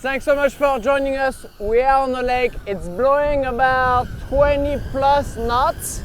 Thanks so much for joining us. We are on the lake. It's blowing about 20 plus knots,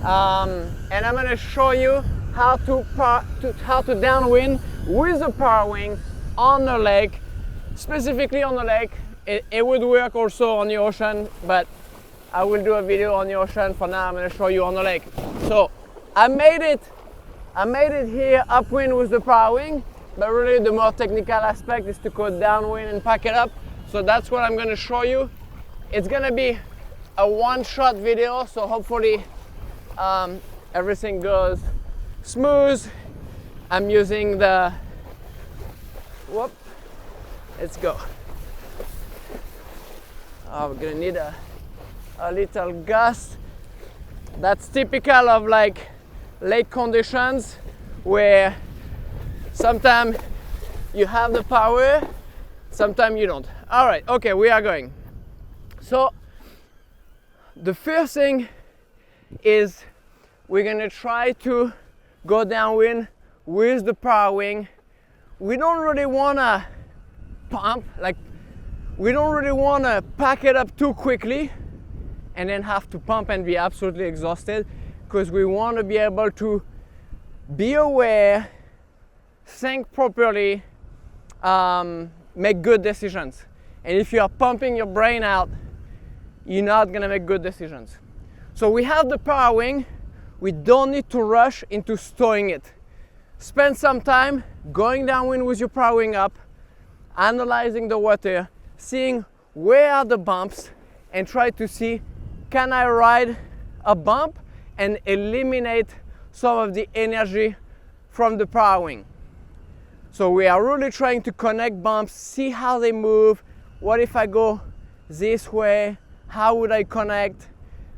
and I'm going to show you how to downwind with the parawing on the lake, specifically on the lake. It would work also on the ocean, but I will do a video on the ocean. For now, I'm going to show you on the lake. So I made it here upwind with the parawing. But really the more technical aspect is to go downwind and pack it up. So that's what I'm going to show you. It's going to be a one-shot video, so hopefully everything goes smooth. I'm using the, let's go. Oh, we're going to need a little gust. That's typical of like lake conditions where sometimes you have the power, sometimes you don't. All right, okay, we are going. So the first thing is we're gonna try to go downwind with the parawing. We don't really wanna pump, like we don't really wanna pack it up too quickly and then have to pump and be absolutely exhausted, because we wanna be able to be aware, think properly, make good decisions. And if you are pumping your brain out, you're not gonna make good decisions. So we have the parawing. We don't need to rush into stowing it. Spend some time going downwind with your parawing up, analyzing the water, seeing where are the bumps, and try to see, can I ride a bump and eliminate some of the energy from the parawing. So we are really trying to connect bumps, see how they move. What if I go this way? How would I connect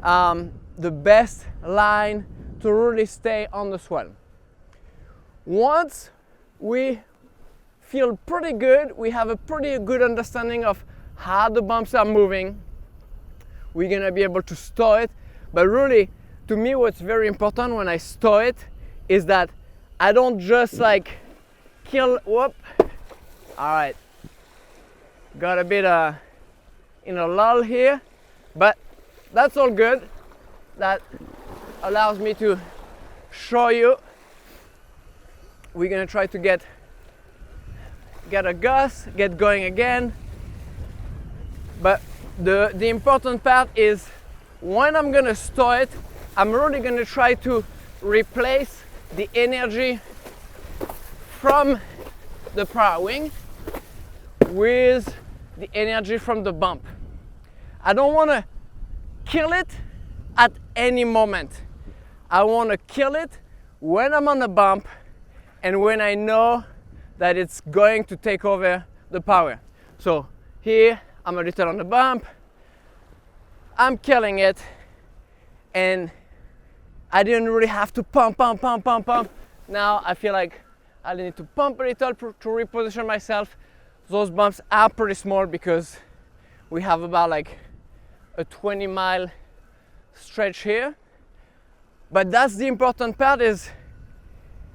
the best line to really stay on the swell? Once we feel pretty good, we have a pretty good understanding of how the bumps are moving, we're gonna be able to stow it. But really, to me, what's very important when I stow it is that I don't just like all right, got a bit in a lull here, but that's all good. That allows me to show you. We're gonna try to get a gust, get going again. But the important part is when I'm gonna stow it, I'm really gonna try to replace the energy from the parawing with the energy from the bump. I don't want to kill it at any moment. I want to kill it when I'm on the bump and when I know that it's going to take over the power. So here I'm a little on the bump, I'm killing it, and I didn't really have to pump. Now I feel like I need to pump a little to reposition myself. Those bumps are pretty small because we have about like a 20-mile stretch here. But that's the important part, is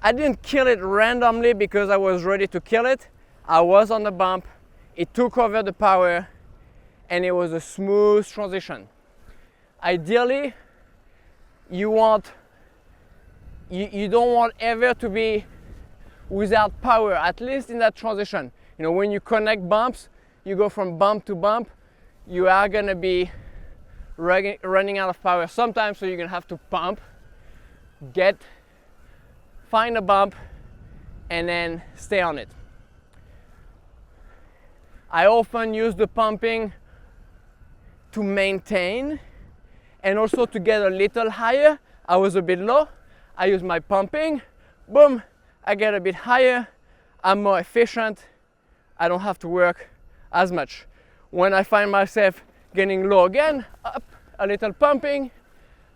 I didn't kill it randomly because I was ready to kill it. I was on the bump, it took over the power, and it was a smooth transition. Ideally, you don't want ever to be without power, at least in that transition. You know, when you connect bumps, you go from bump to bump, you are gonna be running out of power sometimes, so you're gonna have to pump, find a bump, and then stay on it. I often use the pumping to maintain and also to get a little higher. I was a bit low, I use my pumping, boom, I get a bit higher, I'm more efficient, I don't have to work as much. When I find myself getting low again, up, a little pumping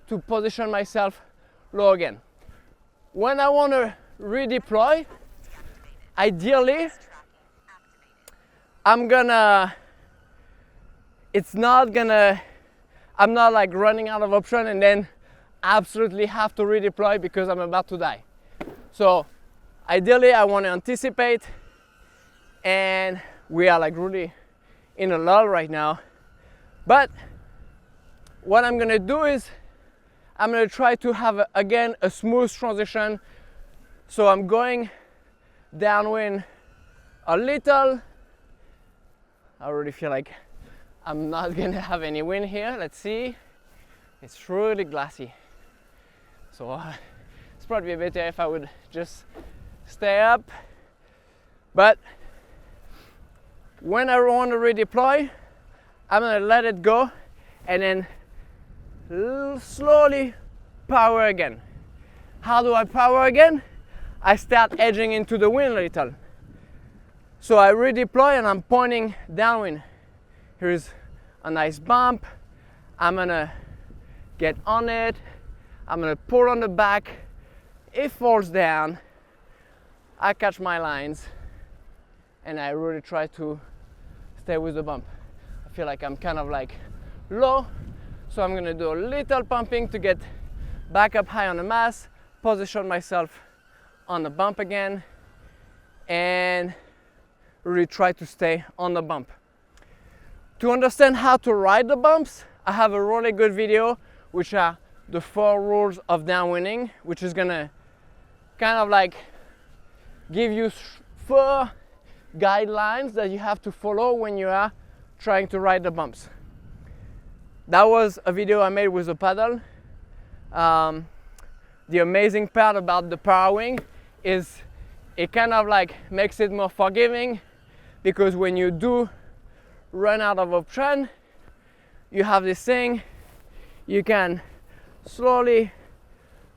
to position myself low again. When I want to redeploy, ideally, I'm not like running out of option and then absolutely have to redeploy because I'm about to die. So ideally I want to anticipate, and we are like really in a lull right now. But what I'm gonna do is I'm gonna try to have again a smooth transition. So I'm going downwind a little. I already feel like I'm not gonna have any wind here. Let's see. It's really glassy. So it's probably better if I would just stay up. But when I want to redeploy, I'm gonna let it go and then slowly power again. How do I power again? I start edging into the wind a little. So I redeploy and I'm pointing downwind. Here's a nice bump. I'm gonna get on it. I'm gonna pull on the back. It falls down. I catch my lines and I really try to stay with the bump. I feel like I'm kind of like low, so I'm gonna do a little pumping to get back up high on the mast, position myself on the bump again, and really try to stay on the bump. To understand how to ride the bumps, I have a really good video, which are the 4 rules of downwinding, which is gonna kind of like give you 4 guidelines that you have to follow when you are trying to ride the bumps. That was a video I made with a paddle. The amazing part about the parawing is it kind of like makes it more forgiving, because when you do run out of option, you have this thing, you can slowly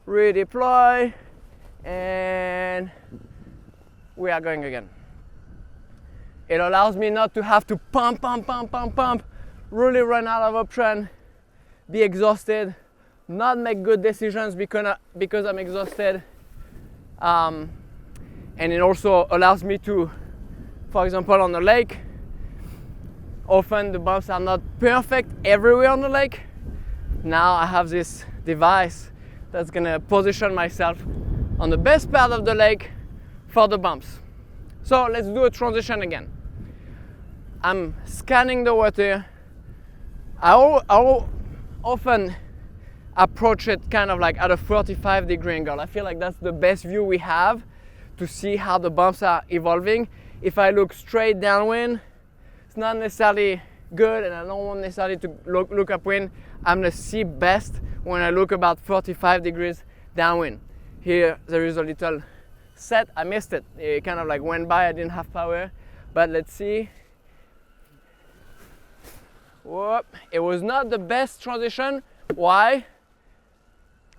redeploy, and we are going again. It allows me not to have to pump, really run out of option, be exhausted, not make good decisions because I'm exhausted. And it also allows me to, for example, on the lake, often the bumps are not perfect everywhere on the lake. Now I have this device that's gonna position myself on the best part of the lake for the bumps. So let's do a transition again. I'm scanning the water. I often approach it kind of like at a 45-degree angle. I feel like that's the best view we have to see how the bumps are evolving. If I look straight downwind, it's not necessarily good, and I don't want necessarily to look upwind. I'm gonna see best when I look about 45 degrees downwind. Here there is a little set, I missed it. It kind of like went by, I didn't have power. But let's see. Whoop. It was not the best transition. Why?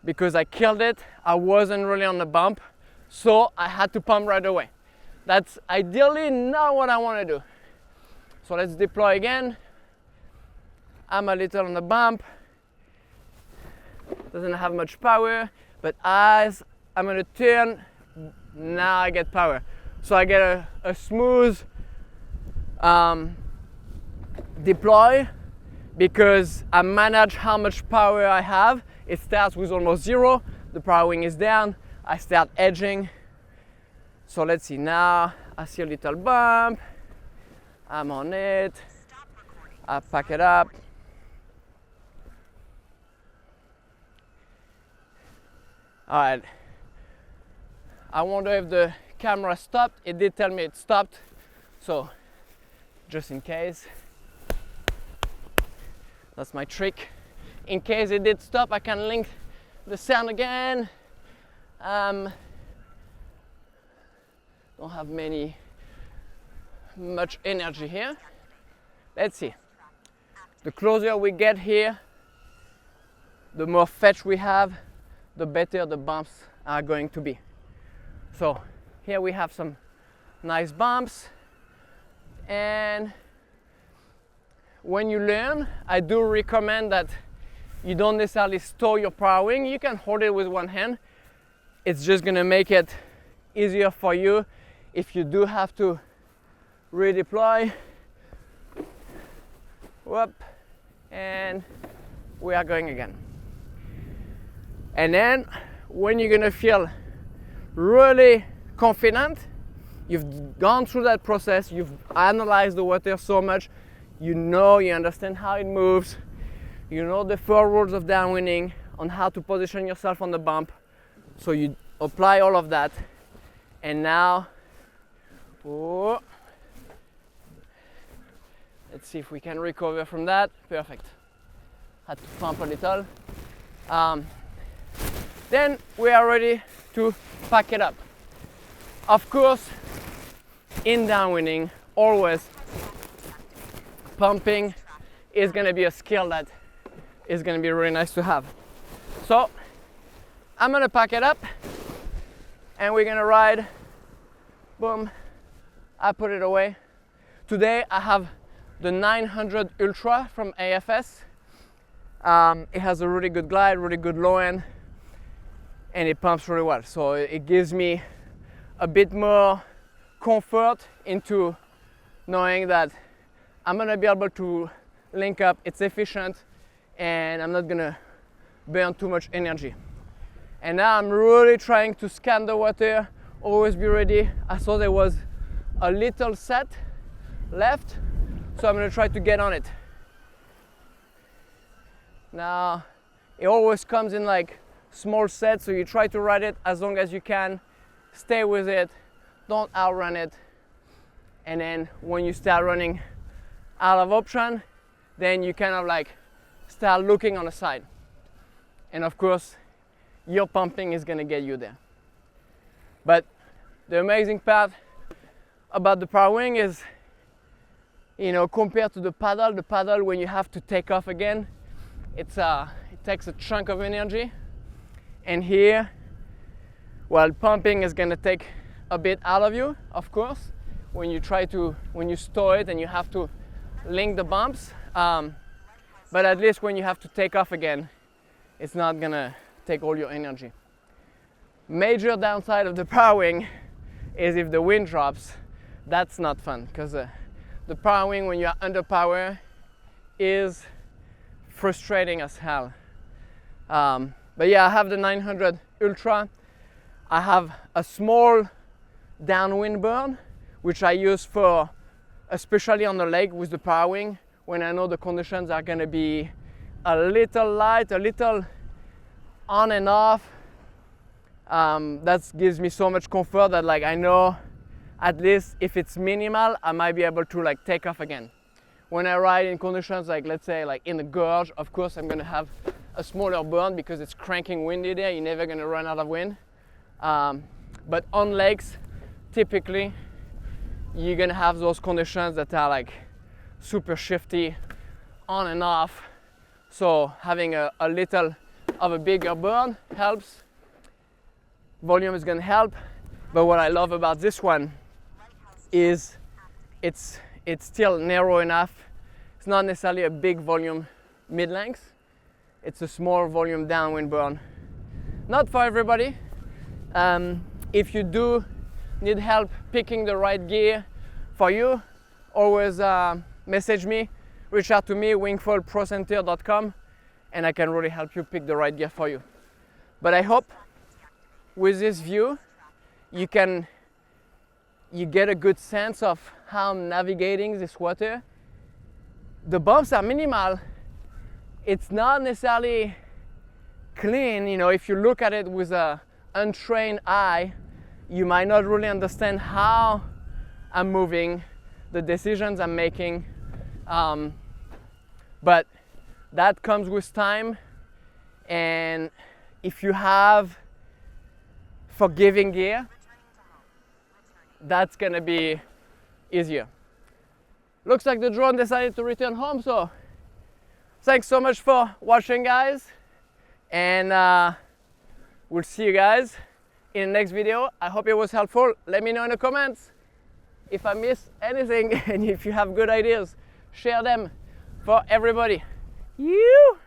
Because I killed it. I wasn't really on the bump, so I had to pump right away. That's ideally not what I want to do. So let's deploy again. I'm a little on the bump. Doesn't have much power, but as I'm gonna turn, now I get power. So I get a smooth deploy because I manage how much power I have. It starts with almost 0. The parawing is down. I start edging. So let's see, now I see a little bump. I'm on it. I pack it up. All right. I wonder if the camera stopped. It did tell me it stopped. So just in case, that's my trick. In case it did stop, I can link the sound again. Don't have much energy here. Let's see. The closer we get here, the more fetch we have, the better the bumps are going to be. So here we have some nice bumps, and when you learn, I do recommend that you don't necessarily store your parawing. You can hold it with one hand. It's just gonna make it easier for you if you do have to redeploy. Whoop, and we are going again. And then when you're gonna feel really confident, you've gone through that process, you've analyzed the water so much, you understand how it moves, you know the 4 rules of downwinding on how to position yourself on the bump. So you apply all of that, and now, let's see if we can recover from that. Perfect. Had to pump a little. Then we are ready to pack it up. Of course, in downwinding, always pumping is going to be a skill that is going to be really nice to have. So I'm going to pack it up and we're going to ride. Boom, I put it away. Today I have the 900 Ultra from AFS. It has a really good glide, really good low end, and it pumps really well. So it gives me a bit more comfort into knowing that I'm gonna be able to link up, it's efficient, and I'm not gonna burn too much energy. And now I'm really trying to scan the water, always be ready. I saw there was a little set left, so I'm gonna try to get on it. Now, it always comes in like small sets, so you try to ride it as long as you can, stay with it, don't outrun it, and then when you start running out of option, then you kind of like start looking on the side. And of course, your pumping is gonna get you there. But the amazing part about the parawing is, you know, compared to the paddle when you have to take off again, it takes a chunk of energy. And here, well, pumping is gonna take a bit out of you, of course, when you store it and you have to link the bumps. But at least when you have to take off again, it's not gonna take all your energy. Major downside of the parawing is if the wind drops, that's not fun, because the parawing when you are under power is frustrating as hell. But yeah, I have the 900 Ultra. I have a small downwind burn, which I use for, especially on the lake with the parawing, when I know the conditions are gonna be a little light, a little on and off. That gives me so much comfort that like I know at least if it's minimal, I might be able to like take off again. When I ride in conditions like, let's say like in the gorge, of course I'm gonna have a smaller burn because it's cranking windy there, you're never gonna run out of wind. But on lakes, typically, you're gonna have those conditions that are like super shifty, on and off. So having a little of a bigger burn helps. Volume is gonna help. But what I love about this one is it's still narrow enough. It's not necessarily a big volume mid-length. It's a small volume downwind burn. Not for everybody. If you do need help picking the right gear for you, always message me, reach out to me, wingfoilprocenter.com, and I can really help you pick the right gear for you. But I hope with this view, you get a good sense of how I'm navigating this water. The bumps are minimal. It's not necessarily clean. You know, if you look at it with an untrained eye, you might not really understand how I'm moving, the decisions I'm making. But that comes with time. And if you have forgiving gear, that's gonna be easier. Looks like the drone decided to return home, so thanks so much for watching, guys, and we'll see you guys in the next video. I hope it was helpful. Let me know in the comments if I missed anything, and if you have good ideas, share them for everybody. You